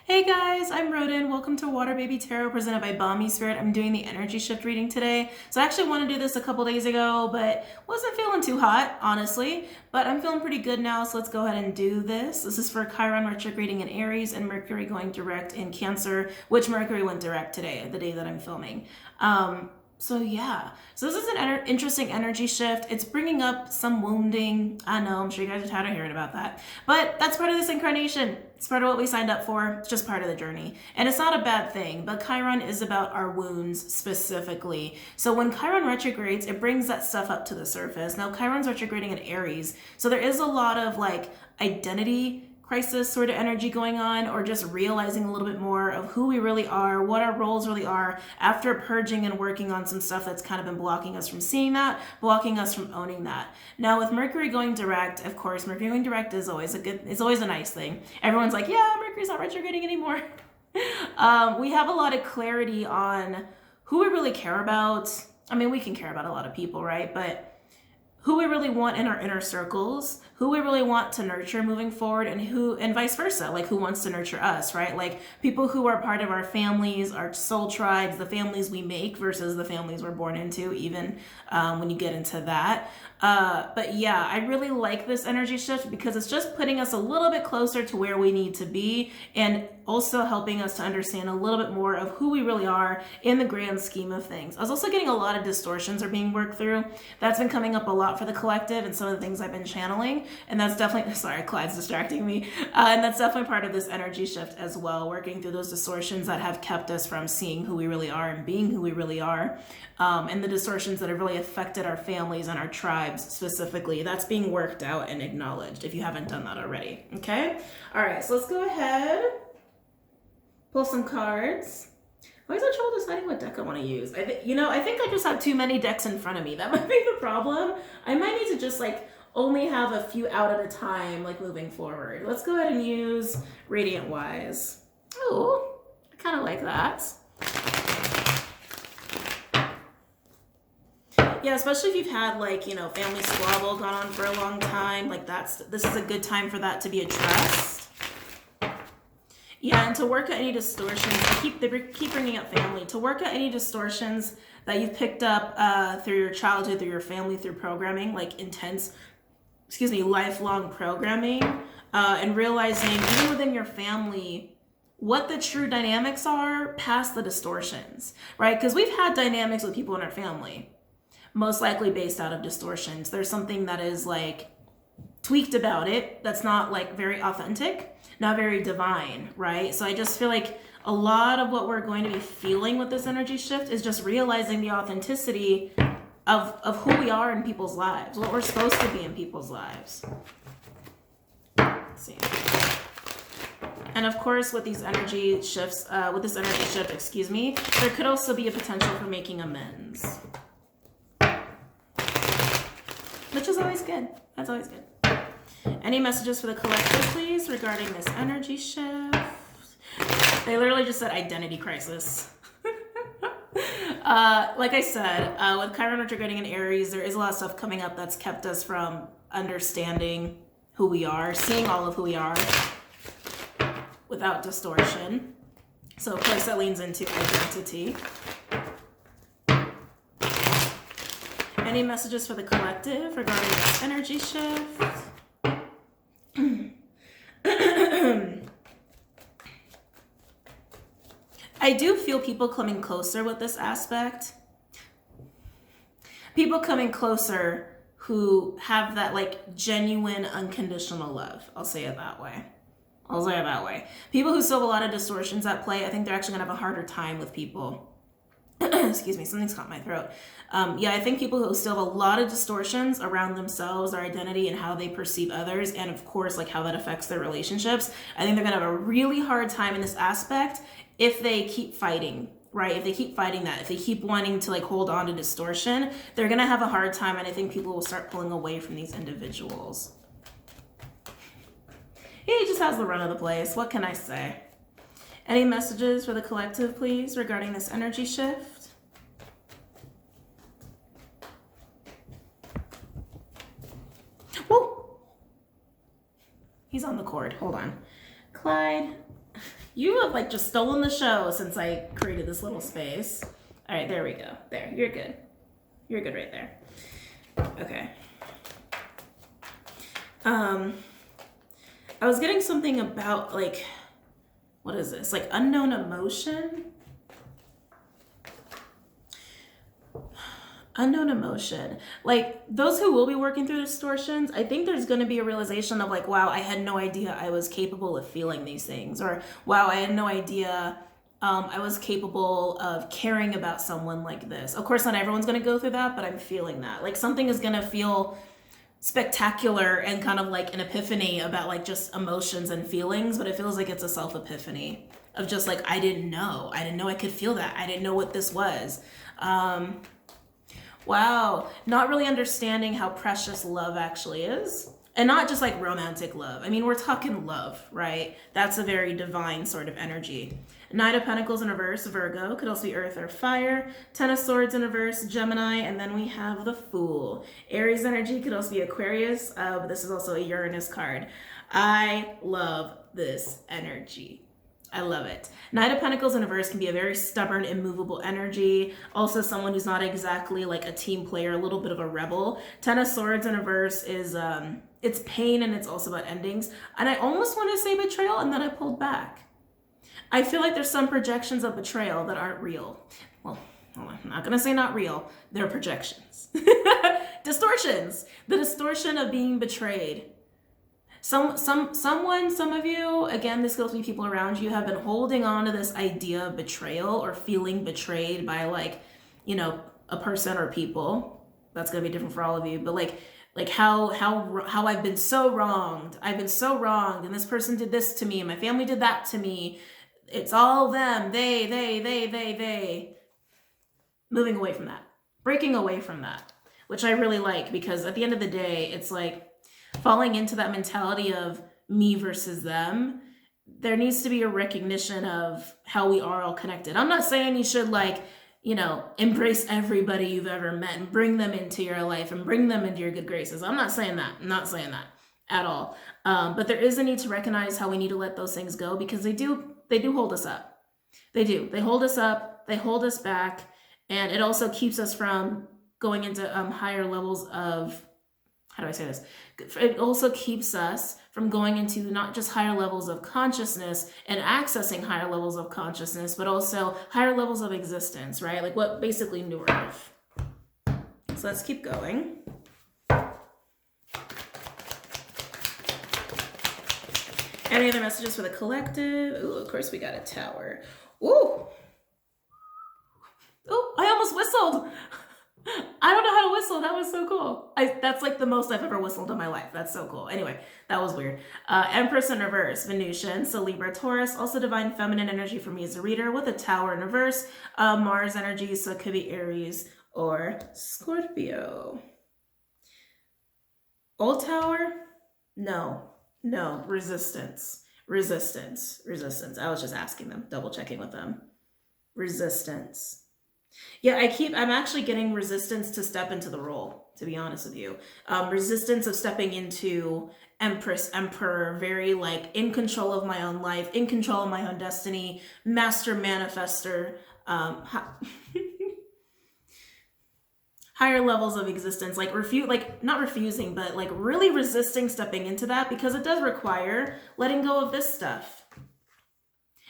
Hey guys, I'm Rodin. Welcome to WaterBaby Tarot presented by Bomispirit. I'm doing the energy shift reading today. So I actually wanted to do this a couple days ago, but wasn't feeling too hot, honestly. But I'm feeling pretty good now, so let's go ahead and do this. This is for Chiron retrograding in Aries and Mercury going direct in Cancer, which Mercury went direct today, the day that I'm filming. So this is an interesting energy shift. It's bringing up some wounding. I know, I'm sure you guys are tired of hearing about that. But that's part of this incarnation. It's part of what we signed up for. It's just part of the journey. And it's not a bad thing, but Chiron is about our wounds specifically. So when Chiron retrogrades, it brings that stuff up to the surface. Now, Chiron's retrograding in Aries. So there is a lot of like identity crisis sort of energy going on, or just realizing a little bit more of who we really are, what our roles really are, after purging and working on some stuff that's kind of been blocking us from seeing that, blocking us from owning that. Now with Mercury going direct, of course, Mercury going direct is always a nice thing. Everyone's like, yeah, Mercury's not retrograding anymore. We have a lot of clarity on who we really care about. I mean, we can care about a lot of people, right? But who we really want in our inner circles, who we really want to nurture moving forward, and vice versa, like who wants to nurture us, right? Like people who are part of our families, our soul tribes, the families we make versus the families we're born into, even when you get into that. But yeah, I really like this energy shift because it's just putting us a little bit closer to where we need to be, and also helping us to understand a little bit more of who we really are in the grand scheme of things. I was also getting a lot of distortions are being worked through. That's been coming up a lot for the collective and some of the things I've been channeling. And that's definitely, sorry, Clyde's distracting me. And that's definitely part of this energy shift as well, working through those distortions that have kept us from seeing who we really are and being who we really are. And the distortions that have really affected our families and our tribes specifically. That's being worked out and acknowledged if you haven't done that already. Okay? All right, so let's go ahead. Pull some cards. I always have trouble deciding what deck I want to use. I think I just have too many decks in front of me. That might be the problem. I might need to just like only have a few out at a time, like moving forward. Let's go ahead and use Radiant Wise. Oh, I kind of like that. Yeah, especially if you've had like, family squabble gone on for a long time. Like this is a good time for that to be addressed. Yeah, and to work at any distortions, they keep bringing up family. To work at any distortions that you've picked up through your childhood, through your family, through programming, like lifelong programming, and realizing even within your family what the true dynamics are past the distortions, right? Because we've had dynamics with people in our family, most likely based out of distortions. There's something that is like tweaked about it that's not like very authentic, not very divine, right? So I just feel like a lot of what we're going to be feeling with this energy shift is just realizing the authenticity of who we are in people's lives, what we're supposed to be in people's lives. Let's see. And of course, with these energy shifts, there could also be a potential for making amends, which is always good. That's always good. Any messages for the collective, please, regarding this energy shift? They literally just said identity crisis. Like I said, with Chiron retrograding in Aries, there is a lot of stuff coming up that's kept us from understanding who we are, seeing all of who we are without distortion. So of course that leans into identity. Any messages for the collective regarding this energy shift? I do feel people coming closer with this aspect. People coming closer who have that like genuine unconditional love. I'll say it that way. People who still have a lot of distortions at play, I think they're actually gonna have a harder time with people. Excuse me, something's caught my throat. I think people who still have a lot of distortions around themselves, their identity, and how they perceive others, and of course, like how that affects their relationships, I think they're gonna have a really hard time in this aspect if they keep fighting, right? If they keep fighting that, if they keep wanting to like hold on to distortion, they're gonna have a hard time, and I think people will start pulling away from these individuals. He just has the run of the place. What can I say? Any messages for the collective, please, regarding this energy shift? Whoa! He's on the cord. Hold on. Clyde, You have like just stolen the show since I created this little space. All right, there we go. There, you're good. You're good right there. Okay. I was getting something about like, what is this? Like unknown emotion? Unknown emotion. Like those who will be working through distortions, I think there's going to be a realization of like, wow, I had no idea I was capable of feeling these things. Or wow, I had no idea I was capable of caring about someone like this. Of course, not everyone's going to go through that, but I'm feeling that. Like something is going to feel spectacular and kind of like an epiphany about like just emotions and feelings, but it feels like it's a self-epiphany of just like, I didn't know I could feel that. I didn't know what this was. Wow, not really understanding how precious love actually is. And not just like romantic love. I mean, we're talking love, right? That's a very divine sort of energy. Knight of Pentacles in reverse, Virgo, could also be Earth or Fire. Ten of Swords in reverse, Gemini, and then we have the Fool. Aries energy could also be Aquarius, but this is also a Uranus card. I love this energy. I love it. Knight of Pentacles in reverse can be a very stubborn, immovable energy. Also someone who's not exactly like a team player, a little bit of a rebel. Ten of Swords in reverse is, it's pain and it's also about endings. And I almost want to say betrayal and then I pulled back. I feel like there's some projections of betrayal that aren't real. Well, I'm not going to say not real. They're projections. Distortions. The distortion of being betrayed. Some of you, again, this goes to people around you, have been holding on to this idea of betrayal or feeling betrayed by like, you know, a person or people. That's going to be different for all of you. But like how I've been so wronged. I've been so wronged. And this person did this to me. And my family did that to me. It's all them. They. Moving away from that. Breaking away from that. Which I really like because at the end of the day, it's like falling into that mentality of me versus them. There needs to be a recognition of how we are all connected. I'm not saying you should like, you know, embrace everybody you've ever met and bring them into your life and bring them into your good graces. I'm not saying that. I'm not saying that at all. But there is a need to recognize how we need to let those things go because they do hold us up. They do. They hold us up. They hold us back. And it also keeps us from going into higher levels of, how do I say this? It also keeps us from going into not just higher levels of consciousness and accessing higher levels of consciousness, but also higher levels of existence, right? Like what basically New Earth. So let's keep going. Any other messages for the collective? Ooh, of course we got a Tower. Ooh. Oh, I almost whistled. I don't know how to whistle. That was so cool. That's like the most I've ever whistled in my life. That's so cool. Anyway, that was weird. Empress in reverse, Venusian, so Libra, Taurus, also divine feminine energy for me as a reader with a Tower in reverse, Mars energy, so it could be Aries or Scorpio. Old Tower? No, resistance. I was just asking them, double checking with them. Resistance. Yeah, I'm actually getting resistance to step into the role, to be honest with you. Resistance of stepping into Empress, Emperor, very like in control of my own life, in control of my own destiny, master manifester, higher levels of existence, like not refusing, but like really resisting stepping into that because it does require letting go of this stuff.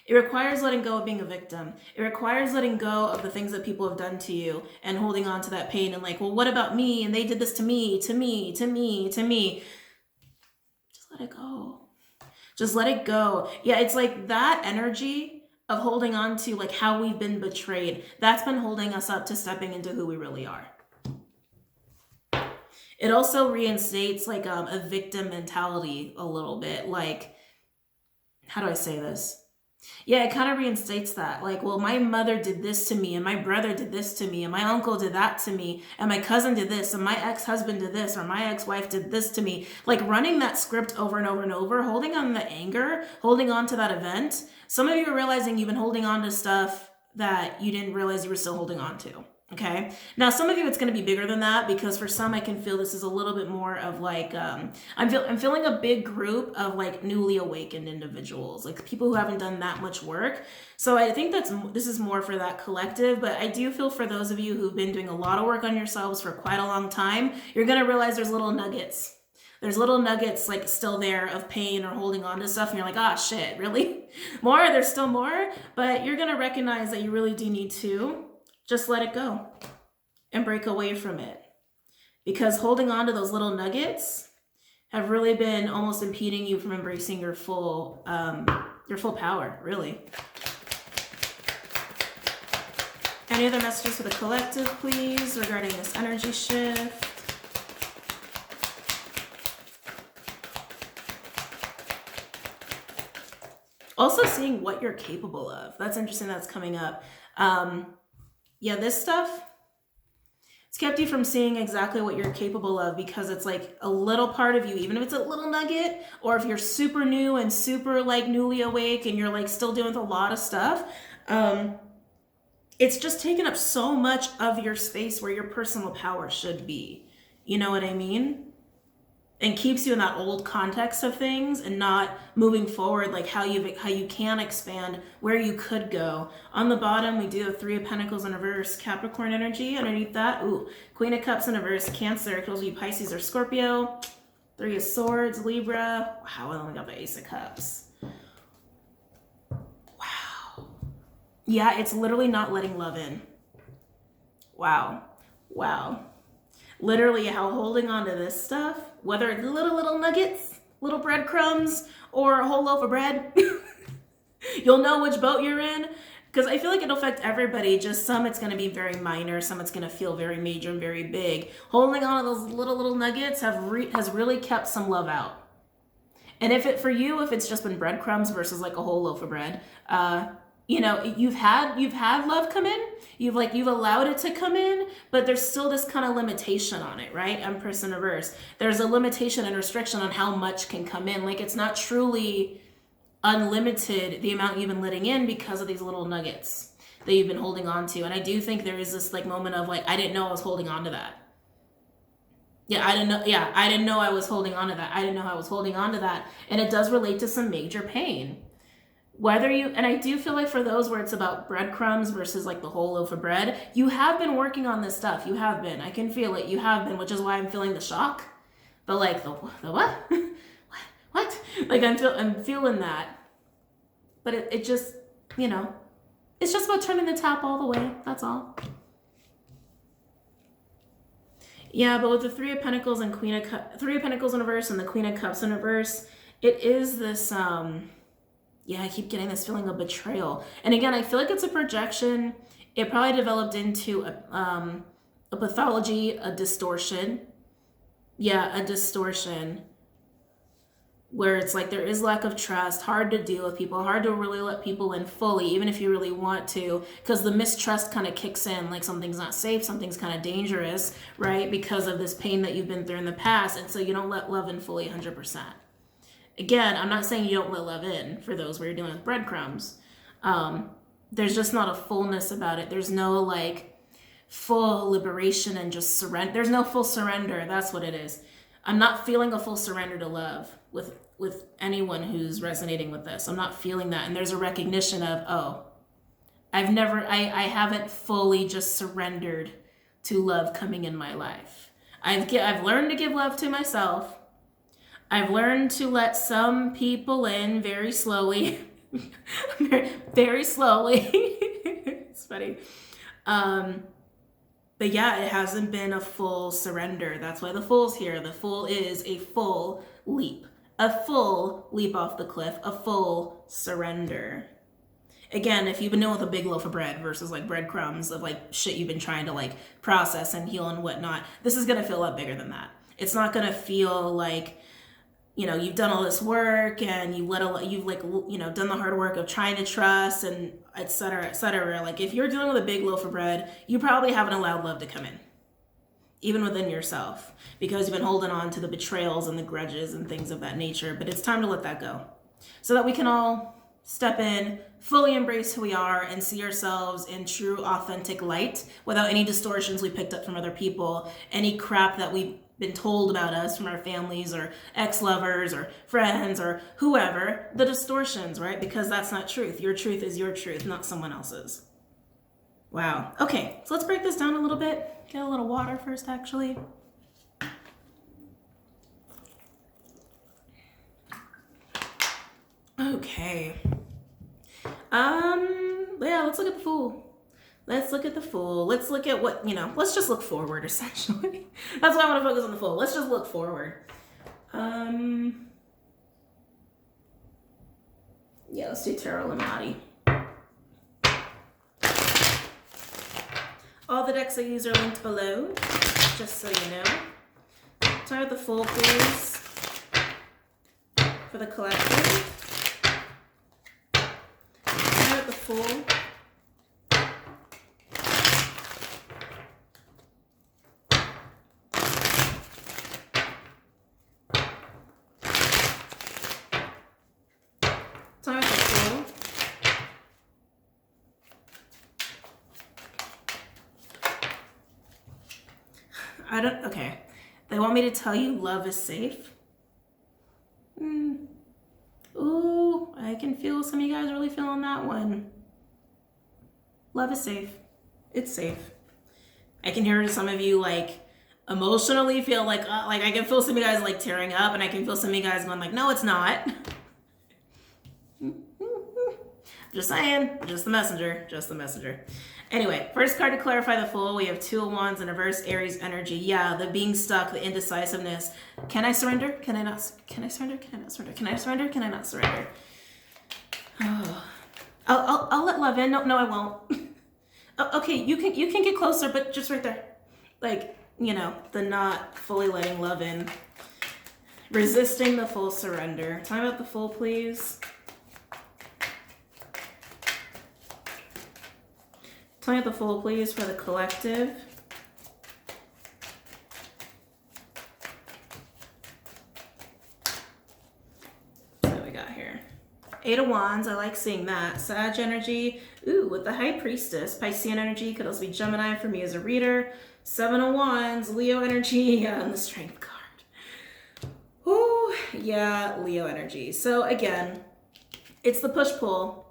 It requires letting go of being a victim. It requires letting go of the things that people have done to you and holding on to that pain and like, well, what about me? And they did this to me. Just let it go. Just let it go. Yeah, it's like that energy of holding on to like how we've been betrayed. That's been holding us up to stepping into who we really are. It also reinstates like a victim mentality a little bit. Like, how do I say this? Yeah, it kind of reinstates that. Like, well, my mother did this to me, and my brother did this to me, and my uncle did that to me, and my cousin did this, and my ex-husband did this, or my ex-wife did this to me. Like running that script over and over and over, holding on to the anger, holding on to that event. Some of you are realizing you've been holding on to stuff that you didn't realize you were still holding on to. Okay. Now, some of you, it's going to be bigger than that, because for some, I can feel this is a little bit more of like, I'm feeling a big group of like newly awakened individuals, like people who haven't done that much work. So I think this is more for that collective, but I do feel for those of you who've been doing a lot of work on yourselves for quite a long time, you're going to realize there's little nuggets. There's little nuggets like still there of pain or holding on to stuff. And you're like, ah, shit, really? More? There's still more. But you're going to recognize that you really do need to just let it go and break away from it, because holding on to those little nuggets have really been almost impeding you from embracing your full power, really. Any other messages for the collective, please, regarding this energy shift? Also seeing what you're capable of. That's interesting. That's coming up. Yeah, this stuff, it's kept you from seeing exactly what you're capable of, because it's like a little part of you, even if it's a little nugget, or if you're super new and super like newly awake and you're like still dealing with a lot of stuff, it's just taken up so much of your space where your personal power should be. You know what I mean? And keeps you in that old context of things and not moving forward, like how you can expand, where you could go. On the bottom, we do have 3 of Pentacles in reverse, Capricorn energy. Underneath that, ooh, Queen of Cups in reverse, Cancer. It could be Pisces or Scorpio. 3 of Swords, Libra. Wow, I only got the Ace of Cups. Wow. Yeah, it's literally not letting love in. Wow. Wow. Literally how holding on to this stuff, whether it's little nuggets, little breadcrumbs, or a whole loaf of bread, you'll know which boat you're in, because I feel like it'll affect everybody. Just some it's going to be very minor, some it's going to feel very major and very big. Holding on to those little nuggets has really kept some love out. And if it's just been breadcrumbs versus like a whole loaf of bread, you know, you've had love come in, you've allowed it to come in, but there's still this kind of limitation on it, right? Empress in reverse. There's a limitation and restriction on how much can come in. Like, it's not truly unlimited, the amount you've been letting in, because of these little nuggets that you've been holding on to. And I do think there is this like moment of like, I didn't know I was holding on to that. I didn't know I was holding on to that. I didn't know I was holding on to that. And it does relate to some major pain. And I do feel like for those where it's about breadcrumbs versus like the whole loaf of bread, you have been working on this stuff. You have been. I can feel it. You have been, which is why I'm feeling the shock. The what? What? Like I'm feeling that. But it just, you know, it's just about turning the tap all the way. That's all. Yeah, but with the 3 of Pentacles and 3 of Pentacles in reverse and the Queen of Cups in reverse, it is this, yeah, I keep getting this feeling of betrayal. And again, I feel like it's a projection. It probably developed into a pathology, a distortion. Yeah, a distortion. Where it's like there is lack of trust, hard to deal with people, hard to really let people in fully, even if you really want to, because the mistrust kind of kicks in, like something's not safe, something's kind of dangerous, right? Because of this pain that you've been through in the past. And so you don't let love in fully 100%. Again, I'm not saying you don't let love in for those where you're dealing with breadcrumbs. There's just not a fullness about it. There's no like full liberation and just surrender. There's no full surrender. That's what it is. I'm not feeling a full surrender to love with anyone who's resonating with this. I'm not feeling that. And there's a recognition of, oh, I haven't fully just surrendered to love coming in my life. I've learned to give love to myself. I've learned to let some people in very slowly, very slowly. It's funny. But yeah, it hasn't been a full surrender. That's why the Fool's here. The Fool is a full leap off the cliff, a full surrender. Again, if you've been dealing with a big loaf of bread versus like breadcrumbs of like shit you've been trying to like process and heal and whatnot, this is going to feel a lot bigger than that. It's not going to feel like, you know, you've done all this work and you've done the hard work of trying to trust and et cetera, et cetera. Like if you're dealing with a big loaf of bread, you probably haven't allowed love to come in, even within yourself, because you've been holding on to the betrayals and the grudges and things of that nature. But it's time to let that go so that we can all step in, fully embrace who we are, and see ourselves in true, authentic light without any distortions we picked up from other people, any crap that we've been told about us from our families or ex-lovers or friends or whoever, the distortions, right? Because that's not truth. Your truth is your truth, not someone else's. Wow. Okay, so let's break this down a little bit. Get a little water first, actually. Okay. Yeah, let's look at the Fool. Let's look at the Fool. Let's look at what, let's just look forward, essentially. That's why I want to focus on the Fool. Let's just look forward. Yeah, let's do Tarot Illuminati. All the decks I use are linked below, just so you know. Start with the Fool, please, for the collective. Start with the Fool. Start with the Fool. Okay. They want me to tell you love is safe. Ooh, I can feel some of you guys really feeling that one. Love is safe. It's safe. I can hear some of you like emotionally feel like I can feel some of you guys like tearing up, and I can feel some of you guys going like, no, it's not. Just saying, just the messenger, just the messenger. Anyway, first card to clarify the Fool, we have Two of Wands and reverse Aries energy. Yeah, the being stuck, the indecisiveness. Can I surrender? Can I not? Can I surrender? Can I not surrender? Can I surrender? Can I not surrender? Oh. I'll let love in. No, I won't. Okay, you can get closer, but just right there. Like, the not fully letting love in. Resisting the full surrender. Time out the Fool, please. Tell me the Fool, please, for the collective. What do we got here? Eight of Wands, I like seeing that. Sag energy. Ooh, with the High Priestess. Piscean energy, could also be Gemini for me as a reader. Seven of Wands, Leo energy, and the Strength card. Ooh, yeah, Leo energy. So again, it's the push-pull.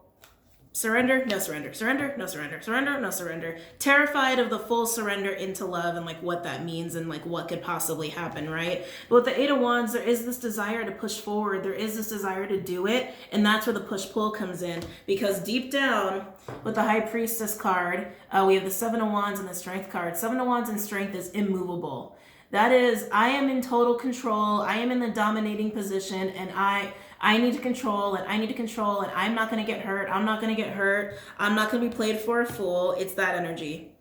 Surrender, no surrender. Surrender, no surrender. Surrender, no surrender. Terrified of the full surrender into love and like what that means and like what could possibly happen, right? But with the Eight of Wands, there is this desire to push forward. There is this desire to do it. And that's where the push-pull comes in. Because deep down with the High Priestess card, we have the Seven of Wands and the Strength card. Seven of Wands and Strength is immovable. That is, I am in total control. I am in the dominating position, and I need to control, and I need to control, and I'm not going to get hurt. I'm not going to get hurt. I'm not going to be played for a fool. It's that energy.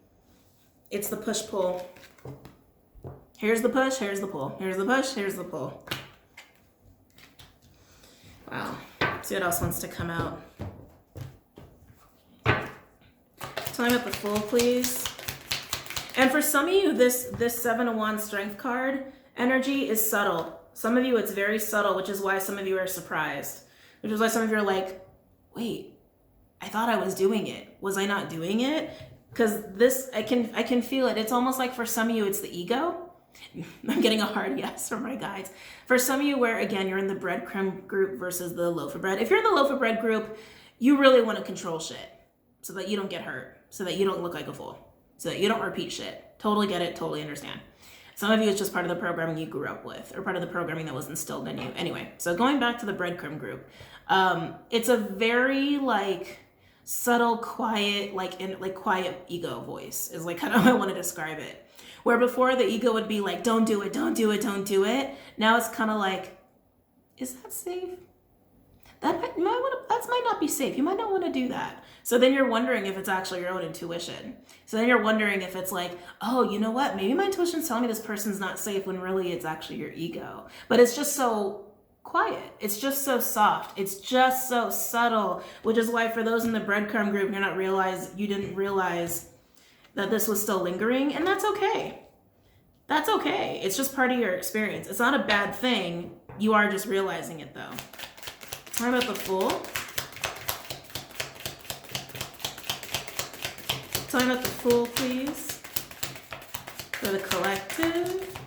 It's the push-pull. Here's the push, here's the pull. Here's the push, here's the pull. Wow. Let's see what else wants to come out. Tell me about the Fool, please. And for some of you, this Seven of Wands Strength card energy is subtle. Some of you, it's very subtle, which is why some of you are surprised. Which is why some of you are like, wait, I thought I was doing it. Was I not doing it? Because this, I can feel it. It's almost like for some of you, it's the ego. I'm getting a hard yes from my guides. For some of you where, again, you're in the breadcrumb group versus the loaf of bread. If you're in the loaf of bread group, you really want to control shit so that you don't get hurt, so that you don't look like a fool, so that you don't repeat shit. Totally get it, totally understand. Some of you, it's just part of the programming you grew up with, or part of the programming that was instilled in you. Anyway, so going back to the breadcrumb group, it's a very like subtle, quiet, quiet ego voice is like kind of how I want to describe it. Where before the ego would be like, don't do it, don't do it, don't do it. Now it's kind of like, is that safe? That might not be safe. You might not want to do that. So then you're wondering if it's actually your own intuition. So then you're wondering if it's like, oh, you know what? Maybe my intuition's telling me this person's not safe when really it's actually your ego. But it's just so quiet. It's just so soft. It's just so subtle, which is why for those in the breadcrumb group, you didn't realize that this was still lingering, and that's okay. That's okay. It's just part of your experience. It's not a bad thing. You are just realizing it though. What about the Fool? Tell me about the Fool, please, for the collective.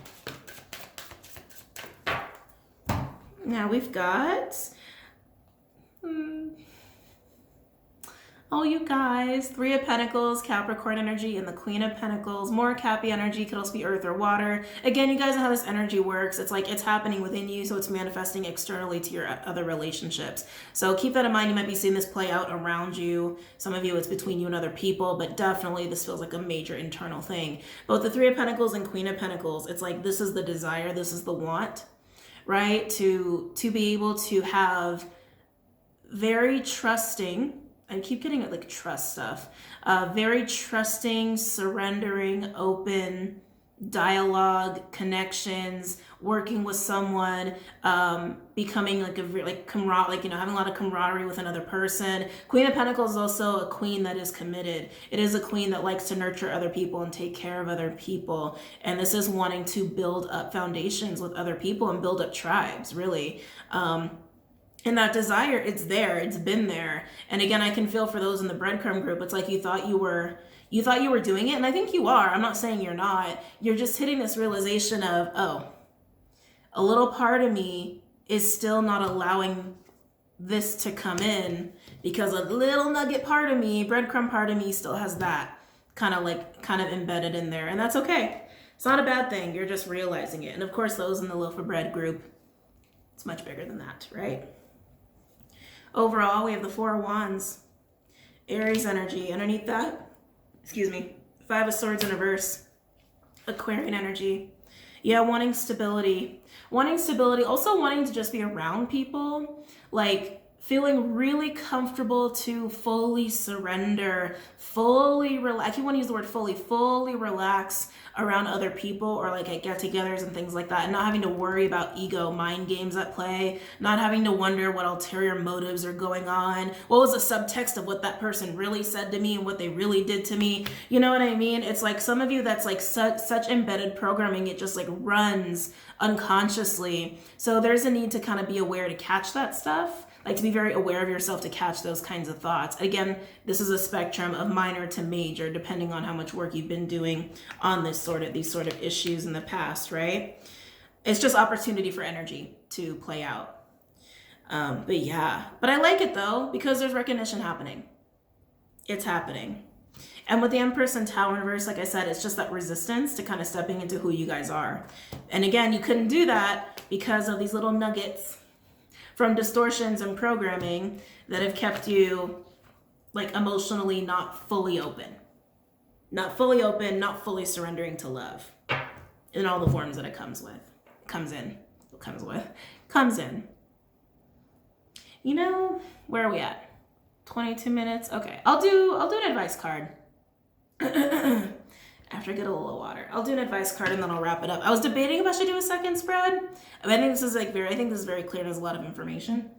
Now we've got, oh, you guys, Three of Pentacles, Capricorn energy, and the Queen of Pentacles. More Cappy energy, could also be earth or water. Again, you guys know how this energy works. It's like it's happening within you, so it's manifesting externally to your other relationships. So keep that in mind. You might be seeing this play out around you. Some of you, it's between you and other people, but definitely this feels like a major internal thing. Both the Three of Pentacles and Queen of Pentacles, it's like this is the desire, this is the want, right? To be able to have very trusting, I keep getting it like trust stuff. Very trusting, surrendering, open dialogue, connections, working with someone, becoming like having a lot of camaraderie with another person. Queen of Pentacles is also a queen that is committed. It is a queen that likes to nurture other people and take care of other people. And this is wanting to build up foundations with other people and build up tribes, really. And that desire, it's there, it's been there. And again, I can feel for those in the breadcrumb group, it's like you thought you were doing it, and I think you are. I'm not saying you're not. You're just hitting this realization of, oh, a little part of me is still not allowing this to come in because a little nugget part of me, breadcrumb part of me still has that kind of embedded in there. And that's okay. It's not a bad thing. You're just realizing it. And of course, those in the loaf of bread group, it's much bigger than that, right? Overall, we have the Four of Wands, Aries energy. Underneath that, Five of Swords in reverse, Aquarian energy. Yeah, wanting stability, also wanting to just be around people, like feeling really comfortable to fully surrender, fully relax. You want to use the word fully relax around other people, or like at get-togethers and things like that, and not having to worry about ego mind games at play, not having to wonder what ulterior motives are going on, what was the subtext of what that person really said to me and what they really did to me. You know what I mean? It's like some of you, that's like such embedded programming, it just like runs unconsciously. So there's a need to kind of be aware to catch that stuff, like to be very aware of yourself to catch those kinds of thoughts. Again, this is a spectrum of minor to major, depending on how much work you've been doing on these sort of issues in the past, right? It's just opportunity for energy to play out. But I like it though, because there's recognition happening. It's happening. And with the Empress and Tower in reverse, like I said, it's just that resistance to kind of stepping into who you guys are. And again, you couldn't do that because of these little nuggets from distortions and programming that have kept you like emotionally not fully open, not fully surrendering to love in all the forms that it comes in. You know, where are we at? 22 minutes. Okay, I'll do an advice card. After I get a little water, I'll do an advice card and then I'll wrap it up. I was debating if I should do a second spread. I think this is very clear. There's a lot of information.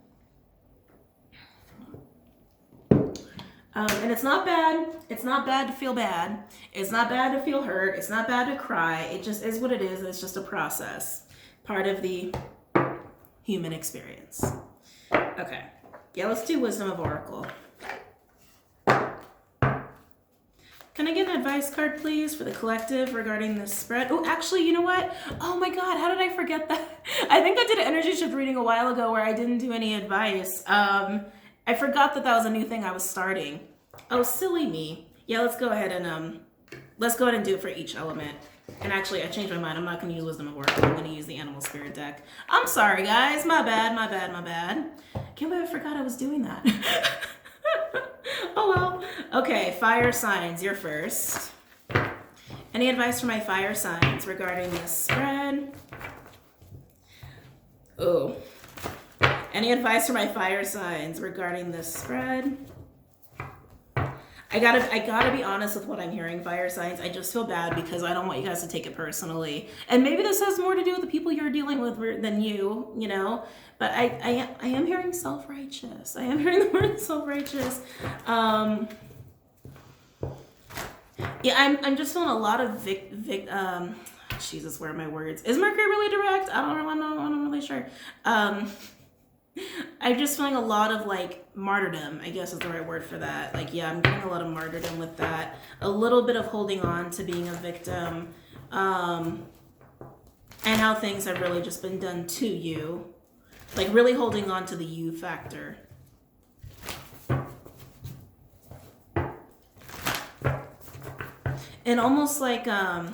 And it's not bad. It's not bad to feel bad. It's not bad to feel hurt. It's not bad to cry. It just is what it is. It's just a process. Part of the human experience. Okay. Yeah, let's do Wisdom of Oracle. Can I get an advice card, please, for the collective regarding this spread? Oh, actually, you know what? Oh my God, how did I forget that? I think I did an energy shift reading a while ago where I didn't do any advice. I forgot that was a new thing I was starting. Oh, silly me. Yeah, let's go ahead and do it for each element. And actually, I changed my mind. I'm not going to use Wisdom of Oracle. I'm going to use the Animal Spirit deck. I'm sorry, guys. My bad. Can't believe I forgot I was doing that. Oh well. Okay, fire signs, you're first. Any advice for my fire signs regarding this spread? Oh. Any advice for my fire signs regarding this spread? I gotta be honest with what I'm hearing, fire signs. I just feel bad because I don't want you guys to take it personally. And maybe this has more to do with the people you're dealing with than you know. But I am hearing self-righteous. I am hearing the word self-righteous. Yeah, I'm just feeling a lot of Jesus, where are my words? Is Mercury really direct? I'm not really sure. I'm just feeling a lot of like martyrdom, I guess is the right word for that. Like, yeah, I'm getting a lot of martyrdom with that. A little bit of holding on to being a victim. And how things have really just been done to you. Like really holding on to the you factor. And almost like, yeah,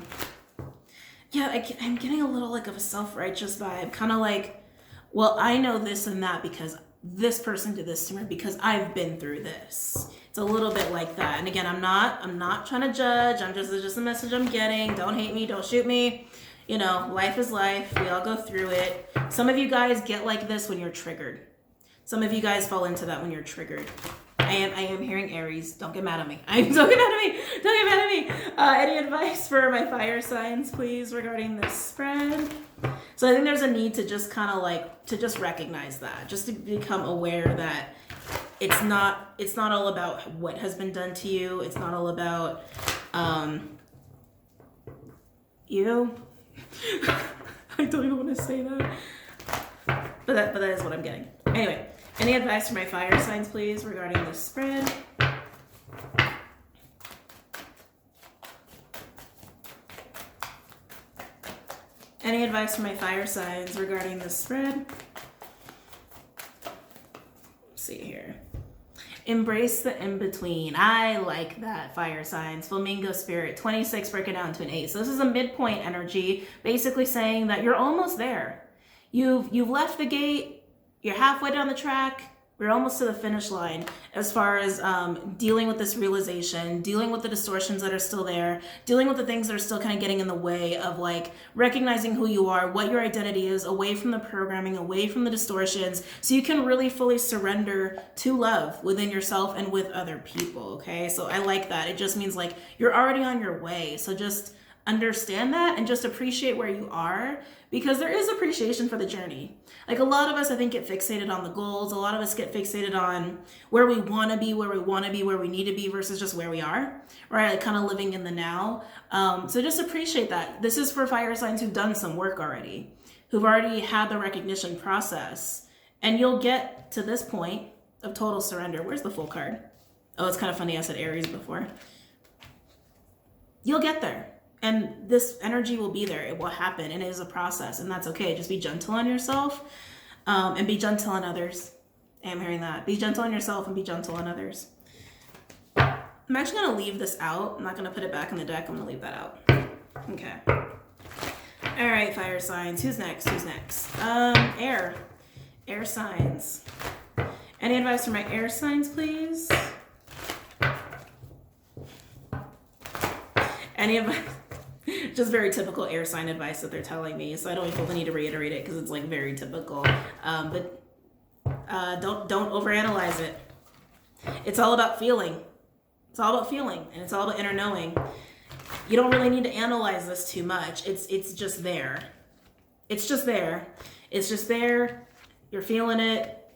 I'm getting a little like of a self-righteous vibe. Kind of like, well, I know this and that because this person did this to me because I've been through this. It's a little bit like that. And again, I'm not trying to judge. It's just a message I'm getting. Don't hate me. Don't shoot me. You know, life is life. We all go through it. Some of you guys get like this when you're triggered. Some of you guys fall into that when you're triggered. I am hearing Aries. Don't get mad at me. Don't get mad at me. Don't get mad at me. Any advice for my fire signs, please, regarding this spread? So I think there's a need to just kind of like, to just recognize that, just to become aware that it's not all about what has been done to you. It's not all about you. I don't even want to say that. But that is what I'm getting. Anyway, any advice for my fire signs, please, regarding this spread? Any advice for my fire signs regarding this spread? Let's see here. Embrace the in-between. I like that, fire signs. Flamingo spirit, 26, break it down to an 8. So this is a midpoint energy, basically saying that you're almost there. You've left the gate, you're halfway down the track, we're almost to the finish line as far as dealing with this realization, dealing with the distortions that are still there, dealing with the things that are still kind of getting in the way of like recognizing who you are, what your identity is, away from the programming, away from the distortions, so you can really fully surrender to love within yourself and with other people, okay? So I like that. It just means like you're already on your way. So just understand that and just appreciate where you are, because there is appreciation for the journey. Like a lot of us, I think, get fixated on the goals. A lot of us get fixated on where we want to be, where we need to be versus just where we are, right? Like kind of living in the now. So just appreciate that. This is for fire signs who've done some work already, who've already had the recognition process, and you'll get to this point of total surrender. Where's the full card? Oh, it's kind of funny. I said Aries before. You'll get there. And this energy will be there. It will happen. And it is a process. And that's okay. Just be gentle on yourself and be gentle on others. I'm hearing that. Be gentle on yourself and be gentle on others. I'm actually going to leave this out. I'm not going to put it back in the deck. I'm going to leave that out. Okay. All right, fire signs. Who's next? Air. Air signs. Any advice for my air signs, please? Any advice? Just very typical air sign advice that they're telling me, so I don't feel the need to reiterate it because it's like very typical. But don't overanalyze it. It's all about feeling. It's all about feeling, and it's all about inner knowing. You don't really need to analyze this too much. It's just there. It's just there. It's just there. You're feeling it,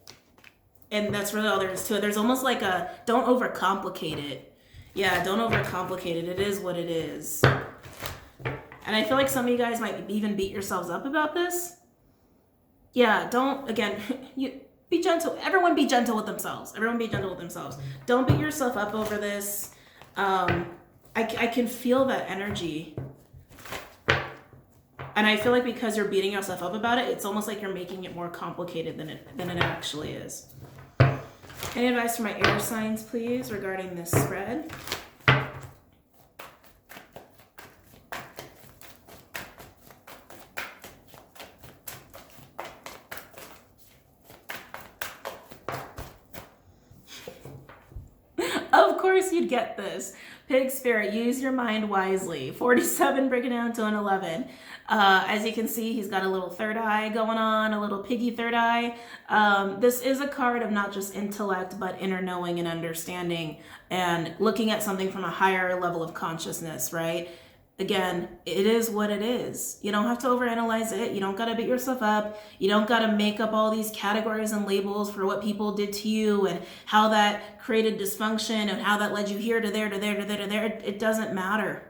and that's really all there is to it. There's almost like a don't overcomplicate it. Yeah, don't overcomplicate it. It is what it is. And I feel like some of you guys might even beat yourselves up about this. Yeah, be gentle. Everyone be gentle with themselves. Don't beat yourself up over this. I can feel that energy. And I feel like because you're beating yourself up about it, it's almost like you're making it more complicated than it actually is. Any advice for my air signs, please, regarding this spread? Of course you'd get this. Pig spirit, use your mind wisely. 47, break it down to an 11. As you can see, he's got a little third eye going on, a little piggy third eye. This is a card of not just intellect, but inner knowing and understanding and looking at something from a higher level of consciousness, right? Again, it is what it is. You don't have to overanalyze it. You don't got to beat yourself up. You don't got to make up all these categories and labels for what people did to you and how that created dysfunction and how that led you here to there to there to there to there. It doesn't matter.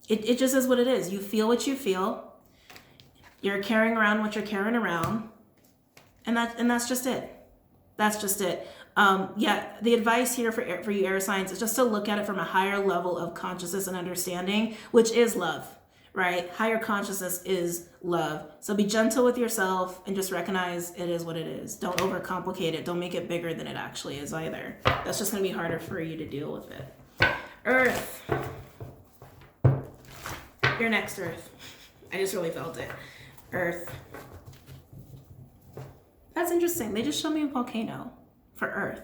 It just is what it is. You feel what you feel. You're carrying around what you're carrying around. And that's just it. That's just it. Yeah, the advice here for you air signs is just to look at it from a higher level of consciousness and understanding, which is love, right? Higher consciousness is love. So be gentle with yourself and just recognize it is what it is. Don't overcomplicate it. Don't make it bigger than it actually is either. That's just going to be harder for you to deal with it. Earth. You're next, Earth. I just really felt it. Earth. That's interesting. They just showed me a volcano for Earth.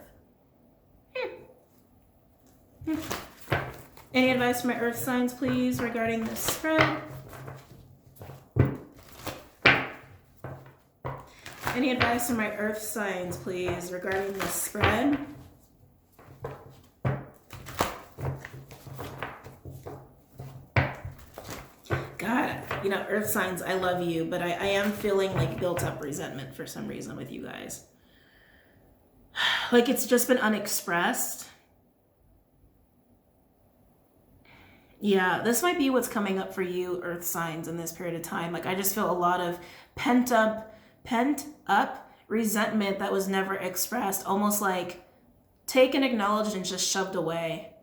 Any advice for my Earth signs, please, regarding this spread? Any advice for my Earth signs, please, regarding this spread? God, you know, Earth signs, I love you, but I am feeling like built up resentment for some reason with you guys. Like it's just been unexpressed. Yeah, this might be what's coming up for you, Earth signs, in this period of time. Like I just feel a lot of pent up resentment that was never expressed, almost like taken, acknowledged, and just shoved away.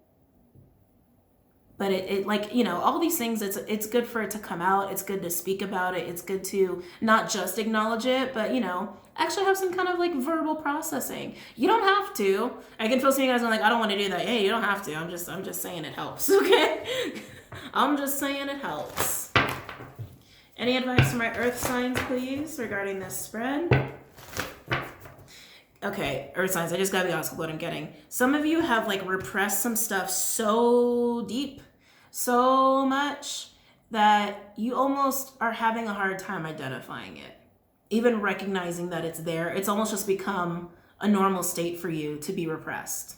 But it like, you know, all these things, it's good for it to come out. It's good to speak about it. It's good to not just acknowledge it, but, you know, actually have some kind of like verbal processing. You don't have to. I can feel some of you guys are like, I don't want to do that. Hey, you don't have to. I'm just saying it helps, okay? I'm just saying it helps. Any advice for my Earth signs, please, regarding this spread? Okay, Earth signs, I just gotta be honest with what I'm getting. Some of you have like repressed some stuff so deep, so much, that you almost are having a hard time identifying it. Even recognizing that it's there, it's almost just become a normal state for you to be repressed.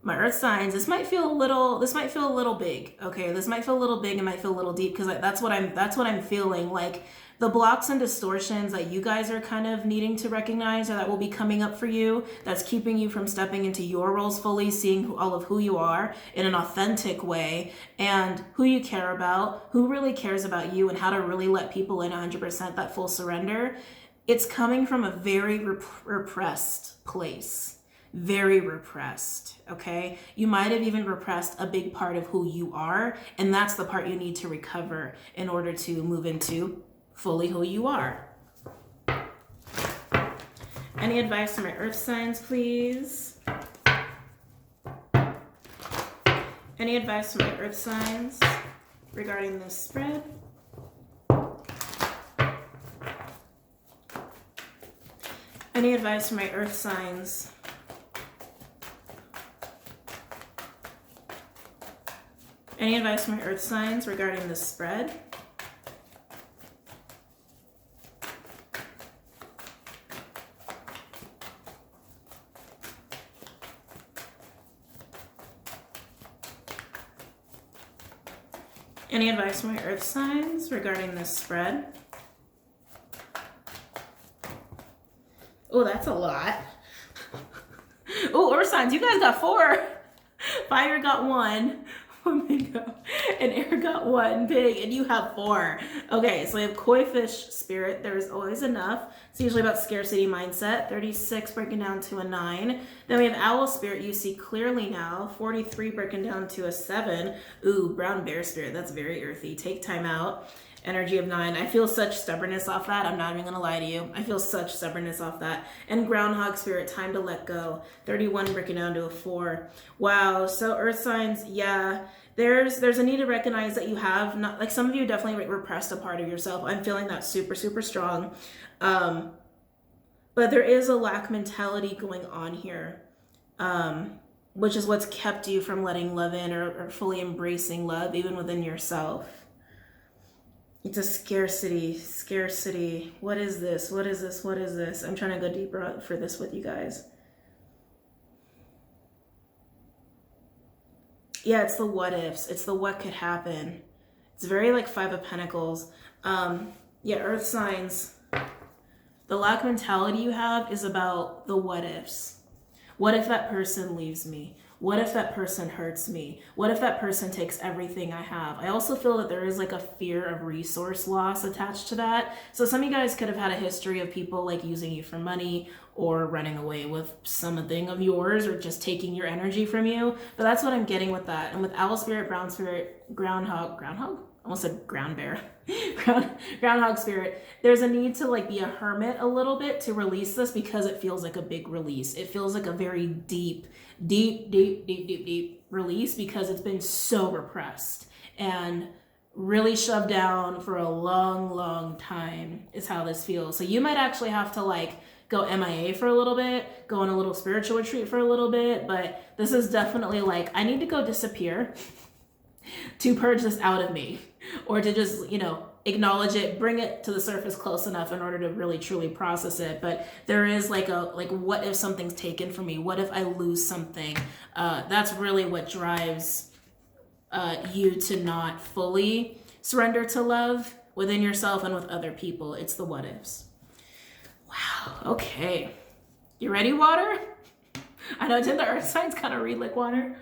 My Earth signs, this might feel a little big, okay? This might feel a little big and might feel a little deep, because that's what I'm feeling. Like the blocks and distortions that you guys are kind of needing to recognize, or that will be coming up for you, that's keeping you from stepping into your roles fully, seeing all of who you are in an authentic way, and who you care about, who really cares about you, and how to really let people in 100%, that full surrender. It's coming from a very repressed place. Very repressed, okay? You might have even repressed a big part of who you are, and that's the part you need to recover in order to move into fully who you are. Any advice for my Earth signs, please? Any advice for my Earth signs regarding this spread? Any advice for my Earth signs? Any advice from my Earth signs regarding this spread? Any advice from my Earth signs regarding this spread? Oh, that's a lot. Oh, Earth signs, you guys got 4. Fire got 1. Flamingo, and air got 1 big, and you have 4. Okay, so we have koi fish spirit. There's always enough. It's usually about scarcity mindset. 36 breaking down to a 9. Then we have owl spirit. You see clearly now. 43 breaking down to a 7. Ooh, brown bear spirit. That's very earthy. Take time out. Energy of 9. I feel such stubbornness off that. I'm not even gonna lie to you. I feel such stubbornness off that. And groundhog spirit, time to let go. 31 breaking down to a 4. Wow. So Earth signs, yeah. There's a need to recognize that you have not, like, some of you definitely repressed a part of yourself. I'm feeling that super, super strong. But there is a lack mentality going on here, which is what's kept you from letting love in, or fully embracing love even within yourself. It's a scarcity. What is this? What is this? What is this? I'm trying to go deeper for this with you guys. Yeah, it's the what ifs. It's the what could happen. It's very like 5 of Pentacles. Yeah, Earth signs. The lack mentality you have is about the what ifs. What if that person leaves me? What if that person hurts me? What if that person takes everything I have? I also feel that there is like a fear of resource loss attached to that. So some of you guys could have had a history of people like using you for money or running away with something of yours or just taking your energy from you. But that's what I'm getting with that. And with owl spirit, brown spirit, groundhog, almost said ground bear, groundhog spirit, there's a need to like be a hermit a little bit to release this because it feels like a big release. It feels like a very deep release because it's been so repressed and really shoved down for a long time is how this feels. So you might actually have to like go MIA for a little bit, go on a little spiritual retreat for a little bit, but this is definitely like, I need to go disappear to purge this out of me, or to just, you know, acknowledge it, bring it to the surface close enough in order to really truly process it. But there is like what if something's taken from me? What if I lose something? That's really what drives you to not fully surrender to love within yourself and with other people. It's the what ifs. Wow. Okay. You ready, water? I know, didn't the earth signs kind of read like water?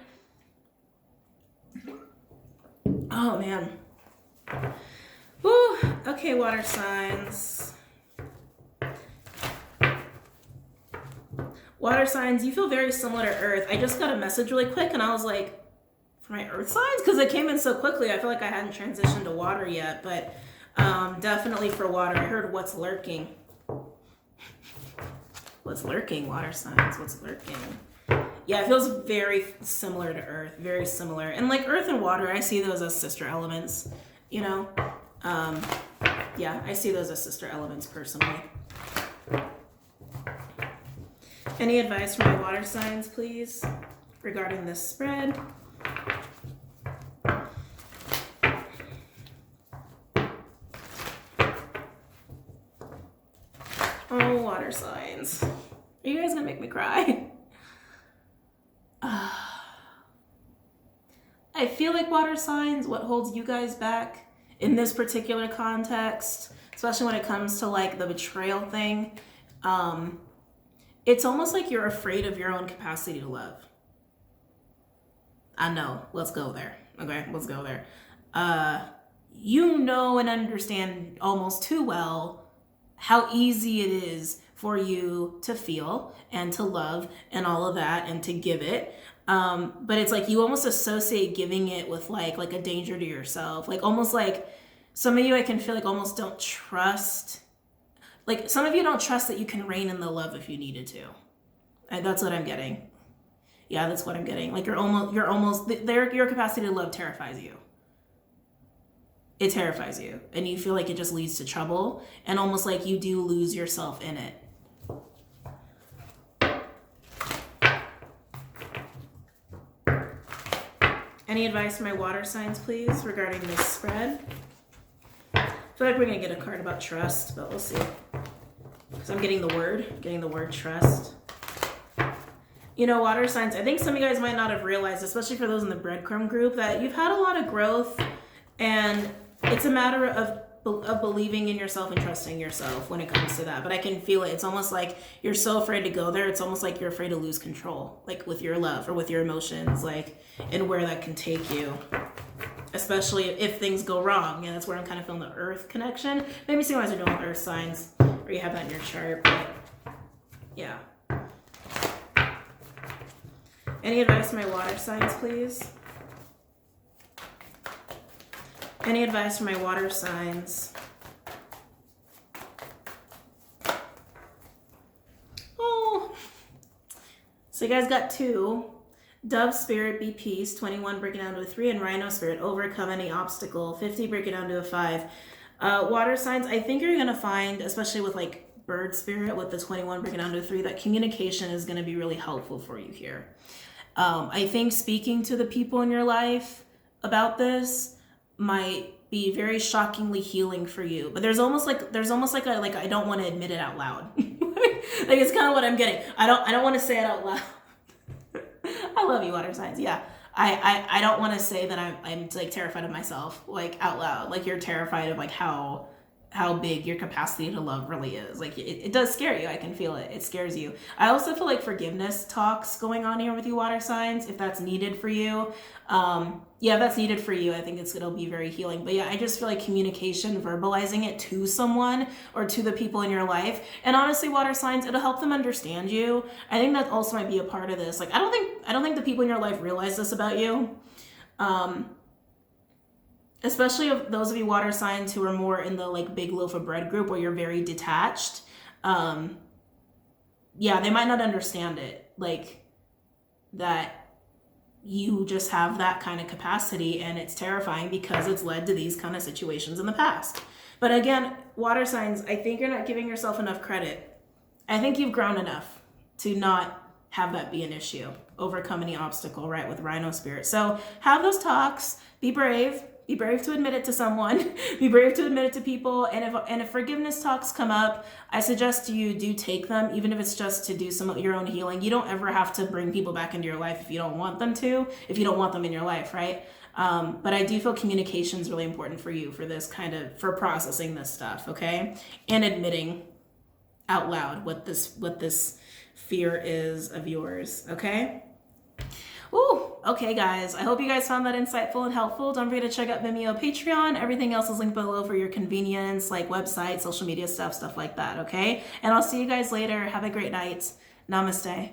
Oh man. Woo. Okay, water signs. Water signs, you feel very similar to Earth. I just got a message really quick and I was like, for my Earth signs? Because it came in so quickly. I feel like I hadn't transitioned to water yet, but definitely for water. I heard what's lurking. What's lurking, water signs? What's lurking? Yeah, it feels very similar to Earth, very similar. And like Earth and water, I see those as sister elements, you know? Yeah, I see those as sister elements personally. Any advice for my water signs, please, regarding this spread? Oh, water signs. Are you guys gonna make me cry? I feel like water signs, what holds you guys back in this particular context, especially when it comes to like the betrayal thing, it's almost like you're afraid of your own capacity to love. I know, let's go there. Okay, let's go there. You know and understand almost too well how easy it is for you to feel and to love and all of that and to give it. But it's like you almost associate giving it with like a danger to yourself. Like almost like some of you I can feel like almost don't trust. Like some of you don't trust that you can reign in the love if you needed to. And that's what I'm getting. Yeah, that's what I'm getting. Like your capacity to love terrifies you. It terrifies you. And you feel like it just leads to trouble and almost like you do lose yourself in it. Any advice for my water signs, please, regarding this spread? I feel like we're going to get a card about trust, but we'll see. Because I'm getting the word trust. You know, water signs, I think some of you guys might not have realized, especially for those in the breadcrumb group, that you've had a lot of growth and it's a matter of believing in yourself and trusting yourself when it comes to that. But I can feel it. It's almost like you're so afraid to go there. It's almost like you're afraid to lose control, like with your love or with your emotions, like, and where that can take you, especially if things go wrong. And that's where I'm kind of feeling the earth connection. Maybe some of you guys are doing earth signs or you have that in your chart, but yeah. Any advice for my water signs, please? Any advice for my water signs? Oh, so you guys got 2. Dove Spirit, be peace, 21 breaking down to a 3, and Rhino Spirit, overcome any obstacle, 50 breaking down to a 5. Water signs, I think you're going to find, especially with like Bird Spirit with the 21 breaking down to a 3, that communication is going to be really helpful for you here. I think speaking to the people in your life about this might be very shockingly healing for you, but there's almost like a I don't want to admit it out loud. Like it's kind of what I'm getting. I don't want to say it out loud. I love you, water signs. Yeah, I don't want to say that I'm like terrified of myself like out loud. Like you're terrified of like how how big your capacity to love really is. Like it does scare you. I can feel it. It scares you. I also feel like forgiveness talks going on here with you water signs, if that's needed for you. Yeah, if that's needed for you, I think it'll be very healing. But yeah, I just feel like communication, verbalizing it to someone or to the people in your life. And honestly, water signs, it'll help them understand you. I think that also might be a part of this. Like I don't think the people in your life realize this about you. Especially of those of you water signs who are more in the like big loaf of bread group where you're very detached. Yeah, they might not understand it, like that you just have that kind of capacity, and it's terrifying because it's led to these kind of situations in the past. But again, water signs, I think you're not giving yourself enough credit. I think you've grown enough to not have that be an issue, overcome any obstacle, right, with Rhino Spirit. So have those talks, be brave. Be brave to admit it to someone. Be brave to admit it to people. And if forgiveness talks come up, I suggest you do take them, even if it's just to do some of your own healing. You don't ever have to bring people back into your life if you don't want them to, if you don't want them in your life, right? But I do feel communication is really important for you for this for processing this stuff, okay? And admitting out loud what this fear is of yours, okay? Ooh, okay, guys. I hope you guys found that insightful and helpful. Don't forget to check out Vimeo, Patreon. Everything else is linked below for your convenience, like website, social media stuff like that, okay? And I'll see you guys later. Have a great night. Namaste.